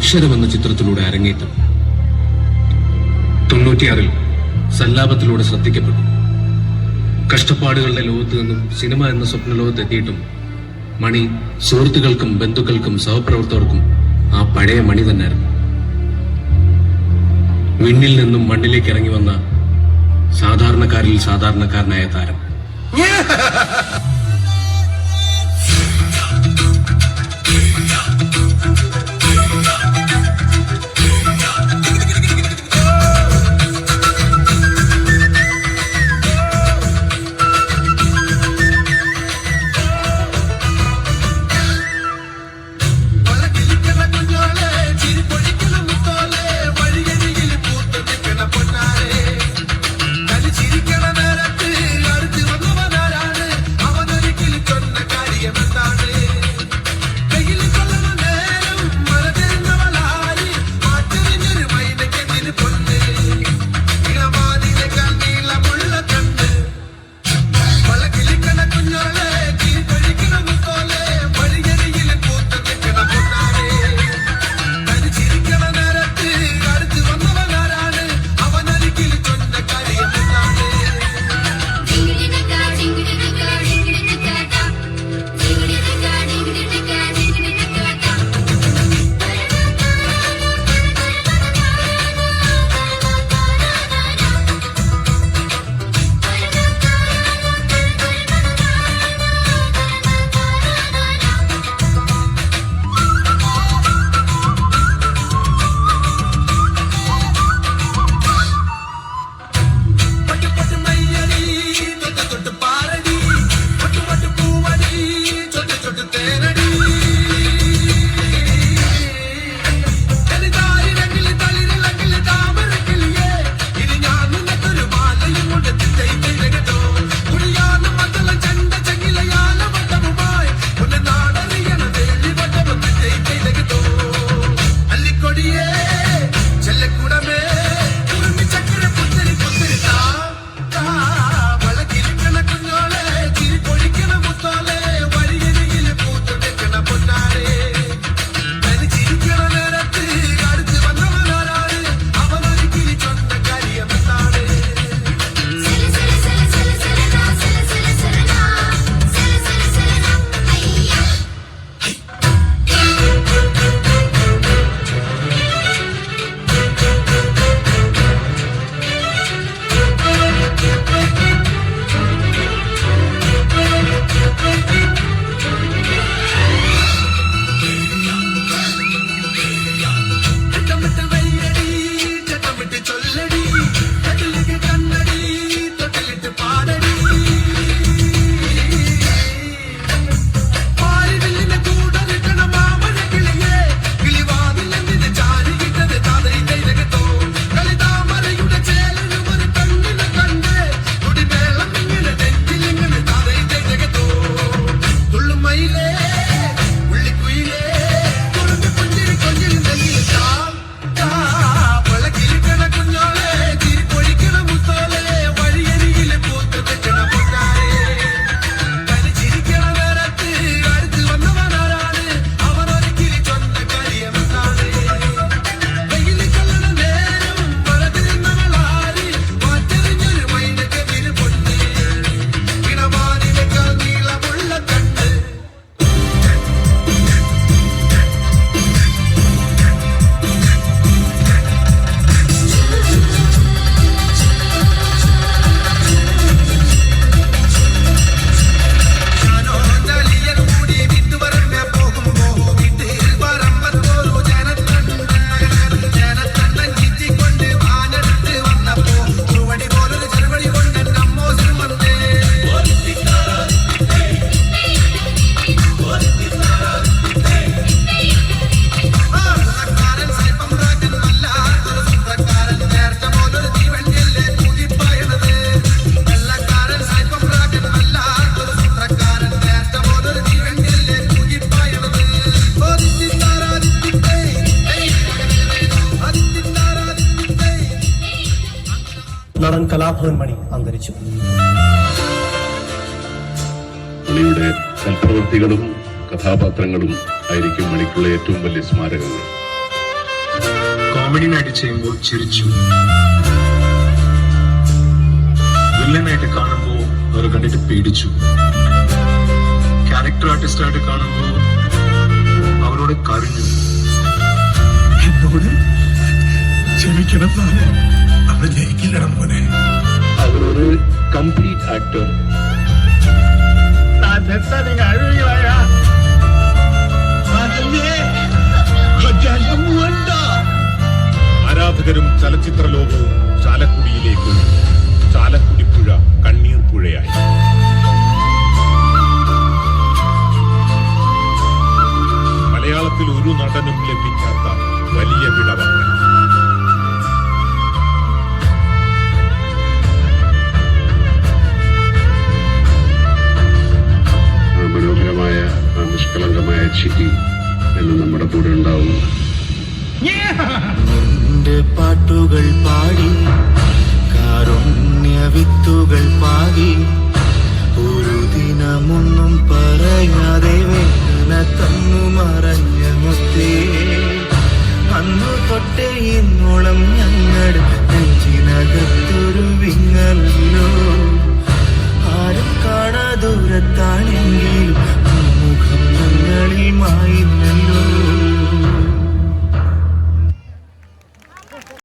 അക്ഷരം എന്ന ചിത്രത്തിലൂടെ അരങ്ങേറ്റം. 96-ൽ സല്ലാപത്തിലൂടെ ശ്രദ്ധിക്കപ്പെട്ടു. കഷ്ടപ്പാടുകളുടെ ലോകത്ത് നിന്നും സിനിമ എന്ന സ്വപ്ന ലോകത്തെത്തിയിട്ടും മണി സുഹൃത്തുക്കൾക്കും ബന്ധുക്കൾക്കും സഹപ്രവർത്തകർക്കും ആ പഴയ മണി തന്നെയായിരുന്നു. വിണ്ണിൽ നിന്നും മണ്ണിലേക്ക് ഇറങ്ങി വന്ന സാധാരണക്കാരിൽ സാധാരണക്കാരനായ താരം. നടൻ കലാഭവൻ മണി അന്തരിച്ചു. മണിയുടെ സൽപ്രവൃത്തികളും കഥാപാത്രങ്ങളും ആയിരിക്കും മണിക്കുള്ള ഏറ്റവും വലിയ സ്മാരകങ്ങൾ. കോമഡിനായിട്ട് ചെയ്യുമ്പോൾ ചിരിച്ചു. വില്ലനായിട്ട് കാണുമ്പോൾ അവർ കണ്ടിട്ട് പേടിച്ചു. ക്യാരക്ടർ ആർട്ടിസ്റ്റായിട്ട് കാണുമ്പോൾ അവരോട് കരഞ്ഞു. എന്നോട് ക്ഷമിക്കണം സാറേ, അവിടെ ജയിക്കില്ലടം പോലെ. അവരൊരു കംപ്ലീറ്റ് ആക്ടർ. ആരാധകരും ചലച്ചിത്ര ലോകവും ചാലക്കുടിയിലേക്കും ചാലക്കുടിപ്പുഴ കണ്ണീർ പുഴയായി. മലയാളത്തിൽ ഒരു നടനും ലഭിക്കാത്ത വലിയ വിടവാണ്. മനോഹരമായ നിഷ്കളങ്കമായ ചിരി എന്ന് നമ്മുടെ കൂടെ ഉണ്ടാവും. നിന്റെ പാട്ടുകൾ പാടി കാരുണ്യ വിത്തുകൾ പാകി ഒരു ദിനമൊന്നും പറയാതെ വേദന തന്നു മറഞ്ഞ മുത്തേ. അന്നു തൊട്ടേ ഇന്നോളം ഞങ്ങളുടെ നെഞ്ചിനകത്തൊരു വിങ്ങലല്ലോ. ആരും കാണാ ദൂരത്താണെങ്കിലും മുഖം ഞങ്ങളിൽ മായില്ലല്ലോ.